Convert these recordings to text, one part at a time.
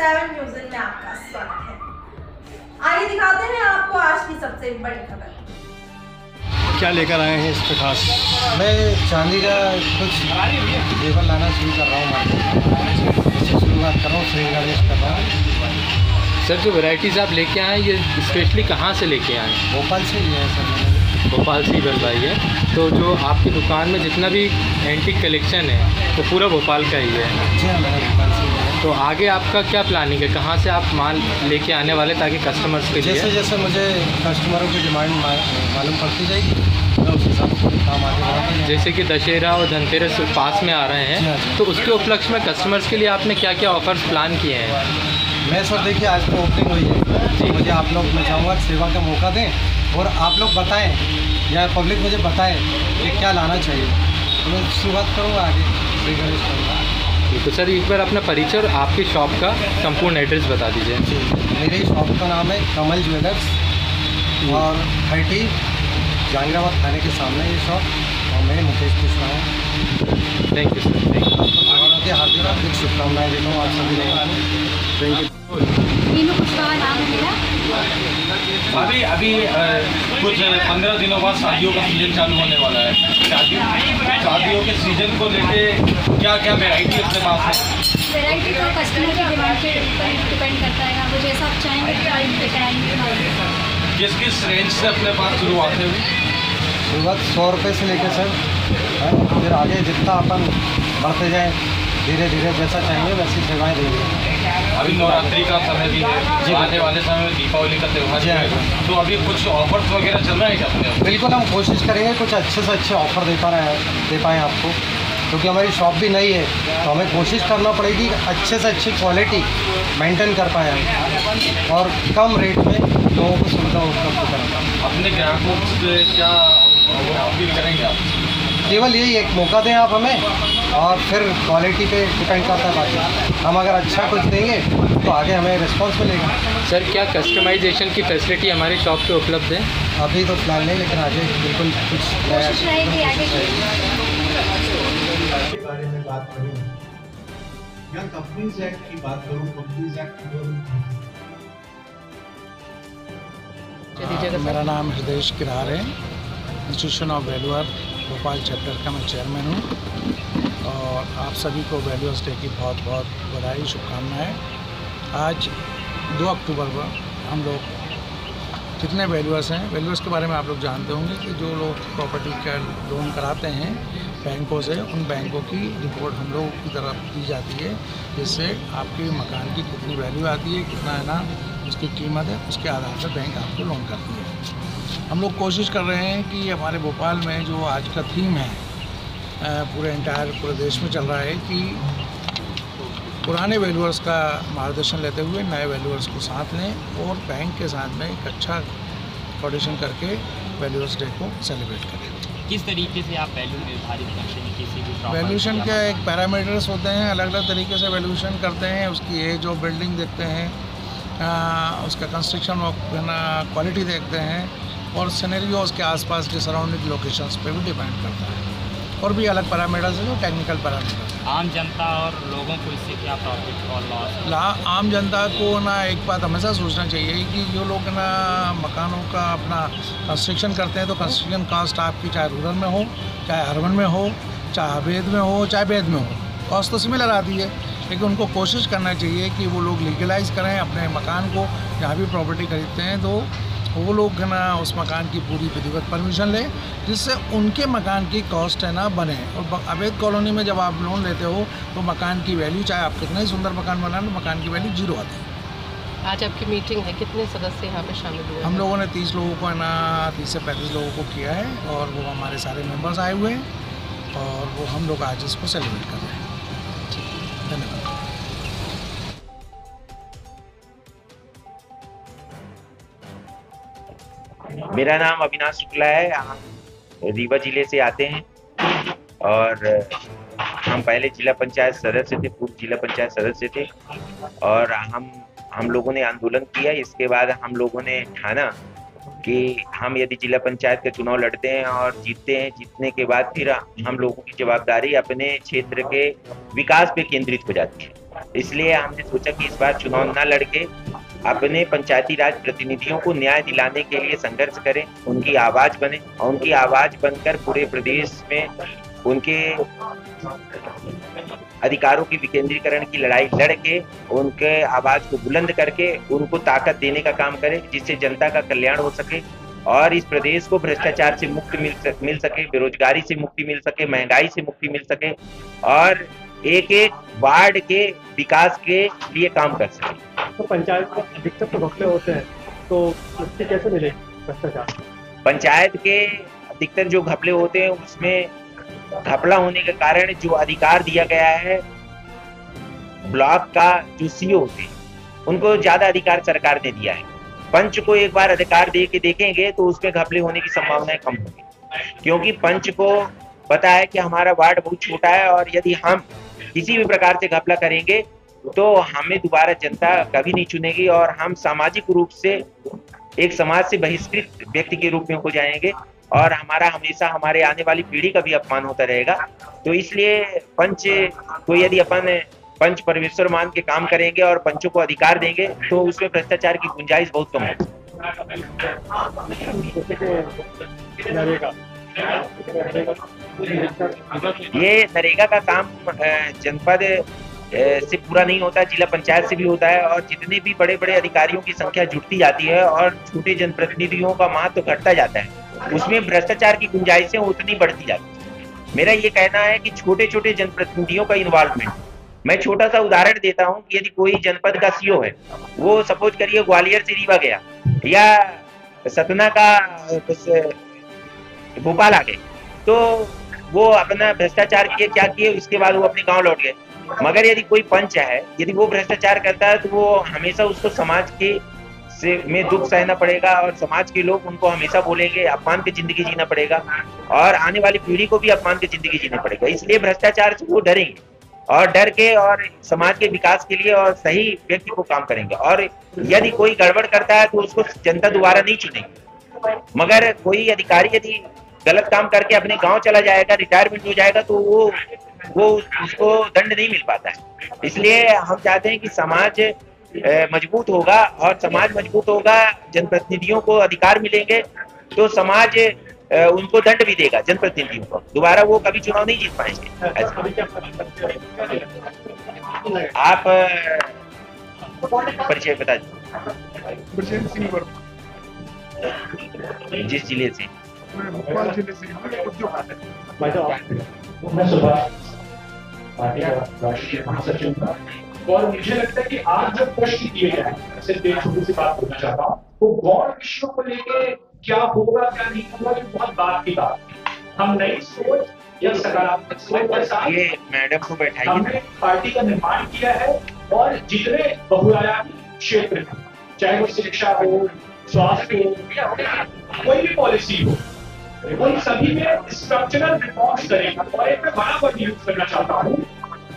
7 news में आपका स्वागत है। आइए दिखाते हैं आपको आज की सबसे बड़ी खबर। क्या लेकर आए हैं इस पे खास? मैं चांदी का कुछ जेवर लाना शुरू कर रहा हूँ, मार्केट से शुरुआत कर रहा हूँ, श्री गणेश कर रहा हूँ। सर जो वैरायटीज़ आप लेके आए ये स्पेशली कहाँ से लेके आए? भोपाल से ही है सर, मैंने भोपाल से ही बनवाई है। तो जो आपकी दुकान में जितना भी एंटीक कलेक्शन है वो पूरा भोपाल का ही है? जी हाँ, मेरा भोपाल से ही है। तो आगे आपका क्या प्लानिंग है, कहाँ से आप माल लेके आने वाले ताकि कस्टमर्स के लिए? जैसे जैसे मुझे कस्टमरों की डिमांड मालूम पड़ती जाएगी मैं उस हिसाब से काम आगे बढ़ाऊँगा। जैसे कि दशहरा और धनतेरस पास में आ रहे हैं, तो उसके उपलक्ष्य में कस्टमर्स के लिए आपने क्या क्या ऑफर्स प्लान किए हैं? मैं सर देखिए आज तो ओपनिंग हुई है जी, मुझे आप लोग मैं चाहूँगा सेवा का मौका दें और आप लोग बताएं या पब्लिक मुझे बताएं कि क्या लाना चाहिए, तो मैं शुरुआत करूँगा आगे श्री गणेश करूँगा। तो सर एक बार अपना परिचय और आपकी शॉप का संपूर्ण एड्रेस बता दीजिए। जी, मेरी शॉप का नाम है कमल ज्वेलर्स और 30 जहांगीराबाद थाने के सामने ये शॉप, और मैं मुकेश कृष्णा हूँ। Thank you sir, thank you. हार्दिक हार्दिक शुभकामनाएं देता हूँ आप सभी लोगों को। Thank you. मीनू कुशवाहा नाम है मेरा। अभी कुछ 15 दिनों बाद शादियों का सीजन चालू होने वाला है। शादियों के सीजन को लेके क्या क्या वैरायटी अपने पास है? वैरायटी तो कस्टमर की डिमांड के ऊपर डिपेंड करता है, वो जैसा आप चाहेंगे लेकर आएंगे। किस किस रेंज से अपने पास शुरुआत है? शुरुआत 100 रुपये से लेकर सर, फिर आगे जितना अपन बढ़ते जाएँ धीरे धीरे जैसा चाहेंगे वैसी सेवाएँ देंगे। अभी नवरात्रि का समय भी है, आने वाले समय में दीपावली का त्यौहार है, तो अभी कुछ ऑफर्स वगैरह चल रहा है क्या अपने? बिल्कुल, हम कोशिश करेंगे कुछ अच्छे से अच्छे ऑफर दे पाएँ आपको, क्योंकि हमारी शॉप भी नई है तो हमें कोशिश करना पड़ेगी कि अच्छे से अच्छी क्वालिटी मेंटेन कर पाएँ हम और कम रेट में लोगों को सुविधा उपलब्ध कराएँ। अपने ग्राहकों से क्या अपील करेंगे आप? केवल यही एक मौका दें आप हमें, और फिर क्वालिटी पे डिपेंड करता है बाकी। हम अगर अच्छा कुछ देंगे तो आगे हमें रिस्पांस मिलेगा। सर क्या कस्टमाइजेशन की फैसिलिटी हमारी शॉप पे उपलब्ध है? अभी तो प्लान नहीं, लेकिन आगे बिल्कुल कुछ कोशिश रहेगी आगे के बारे में बात करूं या कंपनीज एक्ट की बात करूं, कंपनीज एक्ट मेरा नाम हृदयेश किरार है, institution of valuer Bhopal chapter का मैं चेयरमैन हूँ, और आप सभी को वैल्यूअर्स डे की बहुत बहुत बधाई, शुभकामनाएँ। आज 2 अक्टूबर को हम लोग जितने वैल्यूअर्स हैं, वैल्यूअर्स के बारे में आप लोग जानते होंगे कि जो लोग प्रॉपर्टी का लोन कराते हैं बैंकों से, उन बैंकों की रिपोर्ट हम लोग की तरफ दी जाती है, जिससे आपके मकान की कितनी वैल्यू आती है, कितना है ना उसकी कीमत है, उसके आधार पर बैंक आपको लोन करती है। हम लोग कोशिश कर रहे हैं कि हमारे भोपाल में जो आज का थीम है पूरे देश में चल रहा है कि पुराने वैल्यूअर्स का मार्गदर्शन लेते हुए नए वैल्यूअर्स को साथ लें और बैंक के साथ में एक अच्छा कोऑर्डिनेशन करके वैल्यूअर्स डे को सेलिब्रेट करें। किस तरीके से आप वैल्यू निर्धारित करते हैं किसी भी? वैल्यूएशन के एक पैरामीटर्स होते हैं, अलग अलग तरीके से वैल्यूएशन करते हैं। उसकी एज ऑफ बिल्डिंग देखते हैं, उसका कंस्ट्रक्शन ऑफ क्वालिटी देखते हैं, और सिनेरियो उसके आसपास के सराउंडिंग लोकेशंस पे भी डिपेंड करता है, और भी अलग पैरामीटर्स हैं जो टेक्निकल पैरामीटर्स हैं। आम जनता और लोगों को इससे क्या प्रॉफिट और लॉस? आम जनता को ना एक बात हमेशा सोचना चाहिए कि जो लोग ना मकानों का अपना कंस्ट्रक्शन करते हैं, तो कंस्ट्रक्शन कास्ट आपकी चाहे रूरल में हो, चाहे अर्बन में हो, चाहे अवैध में हो, चाहे वैध में हो, कॉस्ट तो सिमिलर आती है। लेकिन उनको कोशिश करना चाहिए कि वो लोग लीगलाइज करें अपने मकान को, जहाँ भी प्रॉपर्टी खरीदते हैं तो वो लोग ना उस मकान की पूरी विधिवत परमिशन लें, जिससे उनके मकान की कॉस्ट है ना बने। और अवैध कॉलोनी में जब आप लोन लेते हो तो मकान की वैल्यू, चाहे आप कितना ही सुंदर मकान बना लो, मकान की वैल्यू 0 आती है। आज आपकी मीटिंग है, कितने सदस्य यहाँ पे शामिल हुए? हम लोगों ने 30 लोगों को है ना 30 से 35 लोगों को किया है, और वो हमारे सारे मेंबर्स आए हुए हैं, और वो हम लोग आज इसको सेलिब्रेट कर रहे हैं। धन्यवाद। मेरा नाम अविनाश शुक्ला है, हम रीवा जिले से आते हैं, और हम पहले जिला पंचायत सदस्य थे, पूर्व जिला पंचायत सदस्य थे, और हम लोगों ने आंदोलन किया। इसके बाद हम लोगों ने ठाना कि हम यदि जिला पंचायत का चुनाव लड़ते हैं और जीतते हैं, जीतने के बाद फिर हम लोगों की जवाबदारी अपने क्षेत्र के विकास पे केंद्रित हो जाती है। इसलिए हमने सोचा कि इस बार चुनाव न लड़के अपने पंचायती राज प्रतिनिधियों को न्याय दिलाने के लिए संघर्ष करें, उनकी आवाज बने और उनकी आवाज बनकर पूरे प्रदेश में उनके अधिकारों के विकेंद्रीकरण की लड़ाई लड़के उनके आवाज को बुलंद करके उनको ताकत देने का काम करें, जिससे जनता का कल्याण हो सके और इस प्रदेश को भ्रष्टाचार से मुक्ति मिल सके, बेरोजगारी से मुक्ति मिल सके, महंगाई से मुक्ति मिल सके और एक एक वार्ड के विकास के लिए काम कर सके। तो पंचायत में अधिकतर तो घपले होते हैं, तो उससे कैसे मिले भ्रष्टाचार? पंचायत के अधिकतर जो घपले होते हैं उसमें घपला होने के कारण जो अधिकार दिया गया है ब्लॉक का जो सीओ होते हैं उनको ज्यादा अधिकार सरकार ने दिया है। पंच को एक बार अधिकार दे के देखेंगे तो उसमें घपले होने की संभावनाएं कम होगी, क्योंकि पंच को पता है कि हमारा वार्ड बहुत छोटा है और यदि हम किसी भी प्रकार से घपला करेंगे तो हमें दोबारा जनता कभी नहीं चुनेगी और हम सामाजिक रूप से एक समाज से बहिष्कृत व्यक्ति के रूप में हो जाएंगे और हमारा हमेशा हमारे आने वाली पीढ़ी का भी अपमान होता रहेगा। तो इसलिए पंच को यदि अपन पंच परमेश्वर मान के काम करेंगे और पंचों को अधिकार देंगे तो उसमें भ्रष्टाचार की गुंजाइश बहुत कम होगी। ये नरेगा का काम जनपद से पूरा नहीं होता, जिला पंचायत से भी होता है और जितने भी बड़े बड़े अधिकारियों की संख्या जुटती जाती है और छोटे जनप्रतिनिधियों का महत्व तो घटता जाता है, उसमें भ्रष्टाचार की गुंजाइशें उतनी बढ़ती जाती है। मेरा ये कहना है कि छोटे छोटे जनप्रतिनिधियों का इन्वॉल्वमेंट, मैं छोटा सा उदाहरण देता हूँ कि यदि कोई जनपद का सीओ है, वो सपोज करिए ग्वालियर से रीवा गया या सतना का भोपाल आ गए, तो वो अपना भ्रष्टाचार किए, क्या किए, उसके बाद वो अपने गांव लौट गए। मगर यदि कोई पंच है, यदि वो भ्रष्टाचार करता है तो वो हमेशा उसको समाज के में दुख सहना पड़ेगा और समाज के लोग उनको हमेशा बोलेंगे, अपमान की जिंदगी जीना पड़ेगा और आने वाली पीढ़ी को भी अपमान की जिंदगी जीना पड़ेगा। इसलिए भ्रष्टाचार से वो डरेंगे और डर के और समाज के विकास के लिए और सही व्यक्ति को काम करेंगे और यदि कोई गड़बड़ करता है तो उसको जनता दोबारा नहीं चुनेगी। मगर कोई अधिकारी यदि गलत काम करके अपने गांव चला जाएगा, रिटायरमेंट हो जाएगा, तो वो उसको दंड नहीं मिल पाता है। इसलिए हम चाहते हैं कि समाज मजबूत होगा और समाज मजबूत होगा, जनप्रतिनिधियों को अधिकार मिलेंगे तो समाज उनको दंड भी देगा, जनप्रतिनिधियों को दोबारा वो कभी चुनाव नहीं जीत पाएंगे। आप परिचय बता दीजिए। जिस जिले से? भोपाल जिले से। राष्ट्रीय महासचिव और मुझे लगता है कि आज जो प्रश्न किए गए हैं, सिर्फ एक छोटी सी बात बोलना चाहता हूँ, वो गौर विषयों को लेके क्या होगा क्या नहीं होगा, ये बहुत बात की बात है। हम नई सोच या सकारात्मक सोच के साथ ये मैडम को बैठाइए। हमने पार्टी का निर्माण किया है और जितने बहुआयामी क्षेत्र हैं, चाहे वो शिक्षा हो, स्वास्थ्य हो या कोई भी पॉलिसी हो, उन सभी में स्ट्रक्चरल रिफॉर्म्स करेंगे। और एक मैं बड़ा वर्ड यूज करना चाहता हूँ,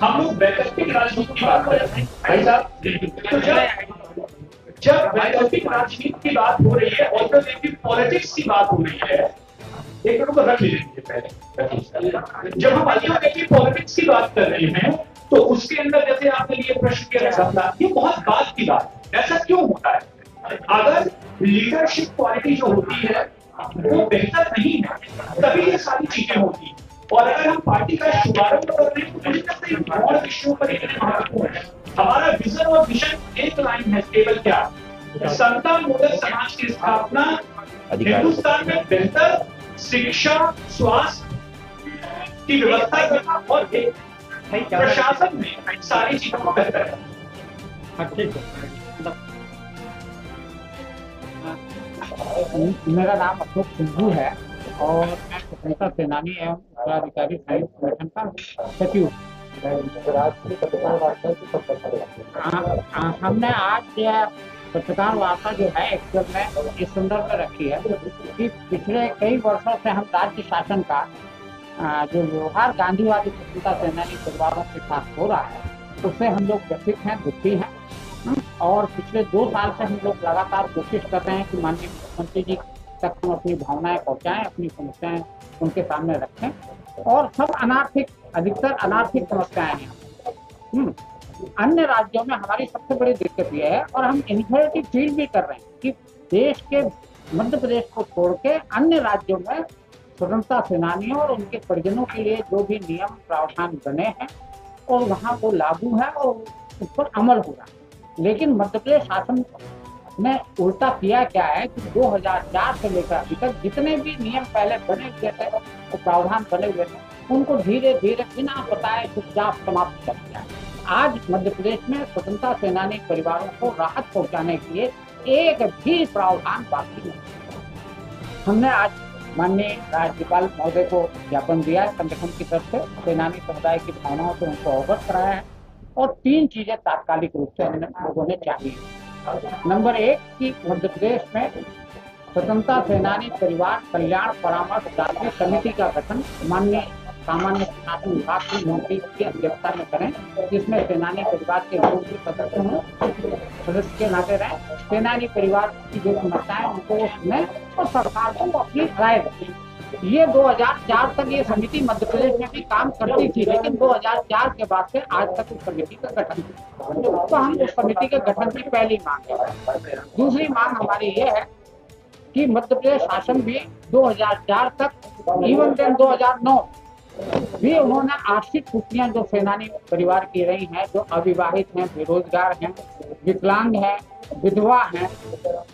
हम लोग वैकल्पिक राजनीति की बात कर रहे हैं भाई साहब। तो जब वैकल्पिक राजनीति की बात हो रही है, ऑल्टरनेटिव पॉलिटिक्स की बात हो रही है, एक मिनट को रख लीजिए पहले। जब हम अल्टरनेटिव पॉलिटिक्स की बात कर रहे हैं तो उसके अंदर जैसे आपने ये प्रश्न किया, ये बहुत बात की बात है। ऐसा क्यों होता है? अगर लीडरशिप क्वालिटी जो होती है वो बेहतर नहीं है, तभी ये सारी चीजें होती। और अगर हम पार्टी का शुभारंभ कर रहे हैं तो मुझे लगता है और विषयों पर इतने महत्वपूर्ण है। हमारा विजन और मिशन एक लाइन है, केवल क्या, संतान मॉडल समाज की स्थापना, हिंदुस्तान में बेहतर शिक्षा, स्वास्थ्य की व्यवस्था करना और प्रशासन में सारी चीजों को बेहतर है। मेरा नाम अशोक सिंधु है और मैं स्वतंत्रता सेनानी एवं उत्तराधिकारी संयुक्त संगठन का सचिव। हमने आज यह पत्रकार वार्ता जो है एक्चुअल में इस संदर्भ में रखी है कि पिछले कई वर्षों से हम राज्य शासन का जो व्यवहार गांधीवादी स्वतंत्रता सेनानी परिवारों के साथ हो रहा है उससे हम लोग व्यथित हैं, दुखी हैं और पिछले 2 साल से हम लोग लगातार कोशिश कर रहे हैं कि माननीय मुख्यमंत्री जी तक हम अपनी भावनाएं पहुंचाएं, अपनी समस्याएं उनके सामने रखें। और सब अनार्थिक, अधिकतर अनार्थिक समस्याएं हैं। अन्य राज्यों में हमारी सबसे बड़ी दिक्कत यह है, और हम इनिशिएटिव फील भी कर रहे हैं कि देश के मध्य प्रदेश को छोड़ के अन्य राज्यों में स्वतंत्रता सेनानियों और उनके परिजनों के लिए जो भी नियम प्रावधान बने हैं और वहाँ वो लागू है और उस पर अमल हो रहा है। लेकिन मध्य प्रदेश शासन ने उल्टा किया क्या है कि 2004 से लेकर अभी तक जितने भी नियम पहले बने हुए थे और प्रावधान बने हुए थे उनको धीरे धीरे बिना बताए चुपचाप समाप्त कर दिया है। आज मध्य प्रदेश में स्वतंत्रता सेनानी परिवारों को राहत पहुंचाने के लिए एक भी प्रावधान बाकी नहीं। हमने आज माननीय राज्यपाल महोदय को ज्ञापन दिया है संगठन की तरफ से, सेनानी समुदाय की भावनाओं से उनको अवगत कराया है और 3 चीजें तात्कालिक रूप से हमने लोगों ने चाहिए। नंबर 1 कि मध्य प्रदेश में स्वतंत्रता सेनानी परिवार कल्याण परामर्श दात्री समिति का गठन माननीय सामान्य प्रशासन विभाग की मंत्री की अध्यक्षता में करें, जिसमें सेनानी परिवार के लोग भी सदस्य के नाते रहे। सेनानी परिवार की जो समस्याएं उनको सुने और सरकार को अपनी राय दें। ये 2004 तक ये समिति मध्य प्रदेश में भी काम करती थी, लेकिन 2004 के बाद से आज तक उस समिति का गठन हुआ। तो हम उस समिति के गठन की पहली मांग है। दूसरी मांग हमारी ये है कि मध्य प्रदेश शासन भी 2004 तक, इवन देन 2009 भी उन्होंने आश्रित पुत्रियां जो सेनानी परिवार की रही हैं, जो अविवाहित हैं, बेरोजगार हैं, विकलांग हैं, विधवा हैं,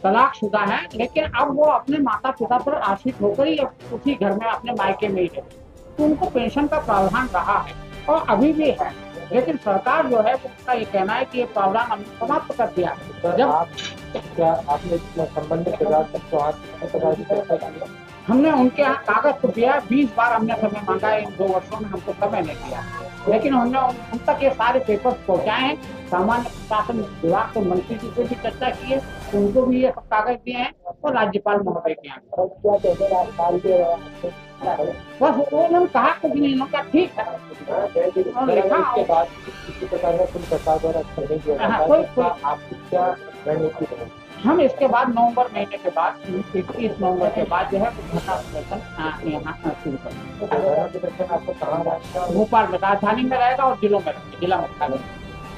तलाकशुदा हैं, लेकिन अब वो अपने माता पिता पर आश्रित होकर ही उसी घर में अपने मायके में ही रहते, तो उनको पेंशन का प्रावधान रहा है और अभी भी है। लेकिन सरकार जो है उसका ये कहना है कि ये प्रावधान हमने समाप्त कर दिया। जब क्या आपने संबंधित हमने उनके यहाँ कागज तो दिया, 20 बार हमने समय मांगा है, इन 2 वर्षों में हमको समय नहीं दिया, लेकिन हमने उन तक ये सारे पेपर्स पहुँचाए हैं। सामान्य प्रशासन विभाग के मंत्री जी से भी चर्चा की है, उनको भी ये सब कागज दिए हैं और राज्यपाल महोदय के यहाँ बस उन्होंने कहा कुछ नहीं, उन्होंने कहा ठीक है, उन्होंने लिखा हम इसके बाद नवंबर महीने के बाद 21 नवंबर के बाद जो है धरना प्रदर्शन यहाँ शुरू करेंगे। भोपाल में राजधानी में रहेगा और जिलों में रहेंगे, जिला मुख्यालय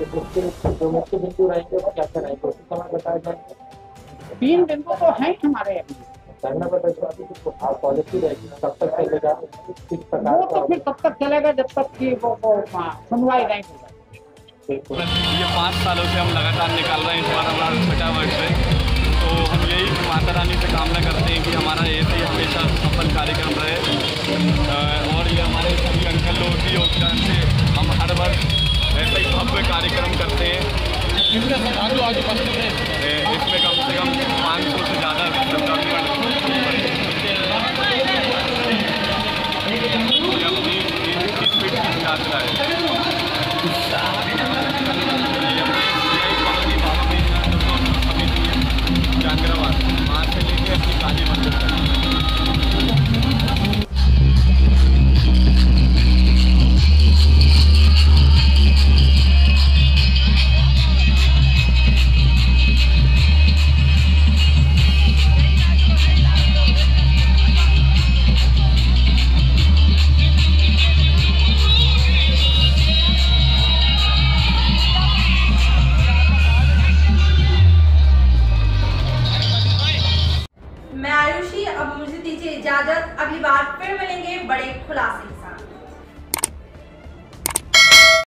जो मुख्य बिंदु रहेंगे वो क्या क्या रहेंगे उसी समय बताया जाएगा। 3 बिंदु तो हैं हमारे अभी। धरना प्रदर्शन पॉलिसी रहेगी कब तक चलेगा, किस प्रकार वो तो फिर तब तक चलेगा जब तक कि वो सुनवाई नहीं होगी। ये 5 सालों से हम लगातार निकाल रहे हैं, इस बार हमारा 6वां वर्ष है। तो हम यही माता रानी से कामना करते हैं कि हमारा ऐसे ही हमेशा सफल कार्यक्रम रहे और ये हमारे सभी अंकल लोगों की योगदान से हम हर वर्ष ऐसा ही भव्य कार्यक्रम करते हैं। कितने श्रद्धालु आज उपस्थित हैं? इसमें कम से कम 500 से ज़्यादा श्रद्धालु यात्रा है। वहाँ से लेके अपनी काली मंदिर तक। मैं आयुषी, अब मुझे दीजिए इजाजत। अगली बार फिर मिलेंगे बड़े खुलासे के साथ।